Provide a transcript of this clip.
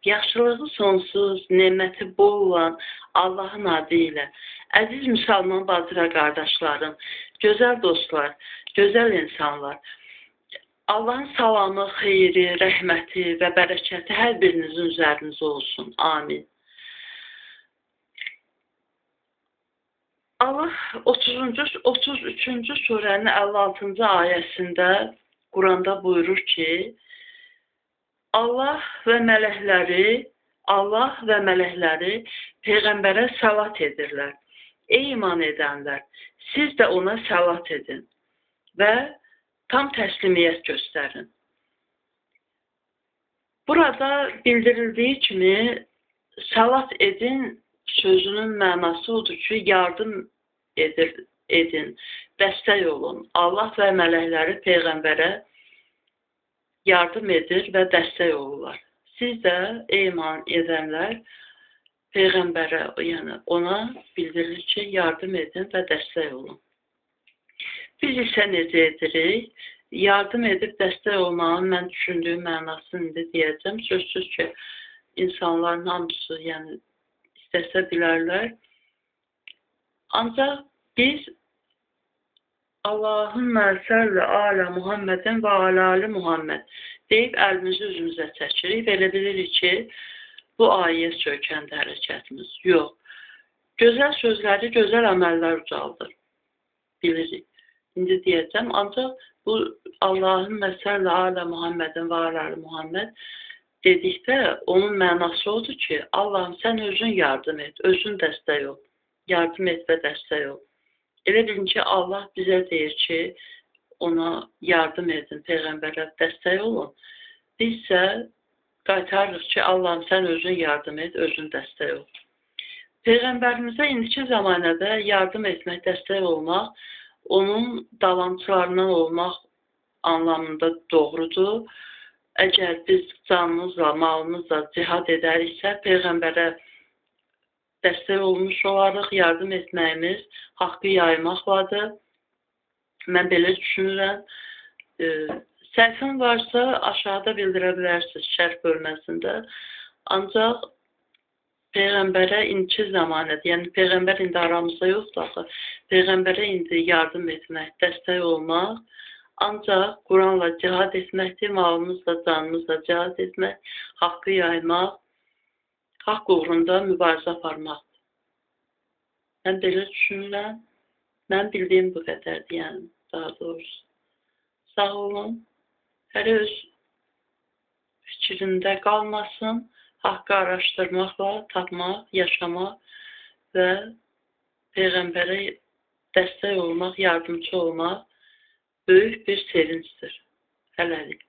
Yaxşılığı sonsuz, neməti bol olan Allahın adı ilə. Əziz müsəlman bacıra qardaşlarım, gözəl dostlar, gözəl insanlar. Allahın salamı, xeyri, rəhməti və bərəkəti hər birinizin üzərinizə olsun. Amin. Allah 33-cü surənin 56-cı ayəsində Quranda buyurur ki, Allah və mələkləri Peyğəmbərə səlat edirlər. Ey iman edənlər, siz də ona səlat edin və tam təslimiyyət göstərin. Burada bildirildiyi kimi, səlat edin sözünün mənası odur ki, yardım edin, dəstək olun. Allah və mələkləri Peyğəmbərə yardım edir və dəstək olurlar. Siz də, ey iman edənlər, Peyğəmbərə, yəni ona bildirilir ki, yardım edin və dəstək olun. Biz isə necə edirik? Yardım edib dəstək olmağın mən düşündüyüm mənasını indi deyəcəm. Sözsüz ki, insanların hamısı istəsə bilərlər. Ancaq biz Allahümmə səlli alə Muhammedin və alə Muhammed deyib əlimizi üzümüzə çəkirik və elə bilirik ki, bu ayəyə söykəndi hərəkətimiz. Yox. Gözəl sözləri, gözəl əməllər ucaldır. Bilirik. İndi deyəcəm, ancaq bu Allahümmə səlli alə Muhammedin və alə Muhammed dedikdə onun mənası odur ki, Allahım sən özün yardım et, özün dəstək ol. Yardım et və dəstək ol. Elə bilin ki, Allah bizə deyir ki, ona yardım edin, Peyğəmbərə dəstək olun. Biz isə qaytarırıq ki, Allahım sən özün yardım et, özün dəstək ol. Peyğəmbərimizə indiki zamanədə yardım etmək, dəstək olmaq, onun davamçılarından olmaq anlamında doğrudur. Əgər biz canımızla, malımızla cihad edəriksə, Peyğəmbərə dəstək olmuş olarıq, yardım etməyimiz haqqı yaymaqladır. Mən belə düşünürəm. Səhvim varsa aşağıda bildirə bilərsiniz şərh bölməsində. Ancaq Peyğəmbərə indiki zamanədə, yəni Peyğəmbər indi aramızda yoxdur axı. Peyğəmbərə indi yardım etmək, dəstək olmaq, ancaq Quranla cihad etməkdir, malımızla, canımızla cihad etmək, haqqı yaymaq, haqq uğrunda mübarizə aparmaqdır. Mən belə düşünürəm. Mən bildiyim bu qədərdir, yəni daha doğrusu. Sağ olun. Hər öz fikrində qalmasın. Haqqı araşdırmaqla, tapmaq, yaşamaq və Peyğəmbərə dəstək olmaq, yardımcı olmaq böyük bir sevincdir. Hələlik.